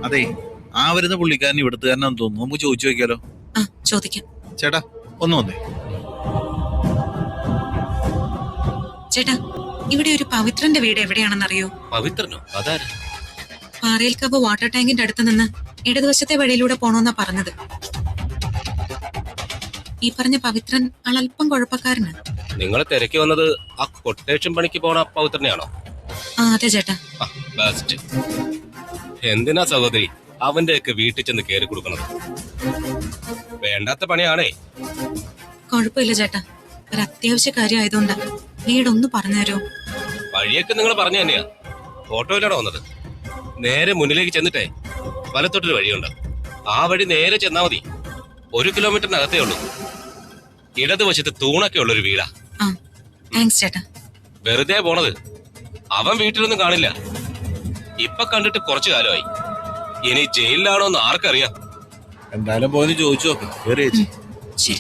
അതെ, ആ വരുന്ന പുള്ളിക്കാരൻ ഇവിടുത്തുകാരനാന്ന് തോന്നുന്നു. നമുക്ക് ചോദിച്ചു നോക്കിയാലോ? ആ ചോദിക്കാം. ചേട്ടാ ഒന്ന് വന്നേ. ചേട്ടാ, ഇവിടെ ഒരു പവിത്രന്റെ വീട് എവിടെയാണെന്നറിയോ? പവിത്രനോ? അതാര്? പാറേൽക്കാവ് വാട്ടർ ടാങ്കിന്റെ അടുത്ത് നിന്ന് ഇടതുവശത്തെ വഴിയിലൂടെ പോണോന്നാ പറഞ്ഞത്. ഈ പറഞ്ഞ പവിത്രൻ അല്പം കുഴപ്പക്കാരനാ. നിങ്ങൾ തിരക്കി വന്നത് ആ കൊട്ടേഷൻ പണിക്ക് പോണ പവിത്രനെയാണോ? ആ അതെ ചേട്ടാ. ബെസ്റ്റ്. എന്തിനാ സഹോദരി അവന്റെ ഒക്കെ വീട്ടിൽ ചെന്ന് കയറി കൊടുക്കണത്? വേണ്ടാത്ത പണിയാണേ. കുഴപ്പമില്ല ചേട്ടാ, ഒരു അത്യാവശ്യ കാര്യം ആയതുകൊണ്ടാ. വീടൊന്ന് പറഞ്ഞുതരോ? വഴിയൊക്കെ നിങ്ങൾ പറഞ്ഞു തന്നെയാ. ഓട്ടോയിലാണോ വന്നത്? നേരെ മുന്നിലേക്ക് ചെന്നിട്ടേ വലത്തോട്ടൊരു വഴിയുണ്ട്. ആ വഴി നേരെ ചെന്നാ മതി. 1 കിലോമീറ്ററിനകത്തേ ഉള്ളൂ. ഇടതുവശത്ത് തൂണൊക്കെ ഉള്ളൊരു വീടാ. ആ താങ്ക്സ് ചേട്ടാ. വെറുതെ പോണത്. അവൻ വീട്ടിലൊന്നും കാണില്ല. ഇപ്പൊ കണ്ടിട്ട് കുറച്ചു കാലമായി. ഇനി ജയിലിലാണോന്ന് ആർക്കറിയാം. എന്തായാലും പോയി ചോദിച്ചു നോക്ക്. ശരി.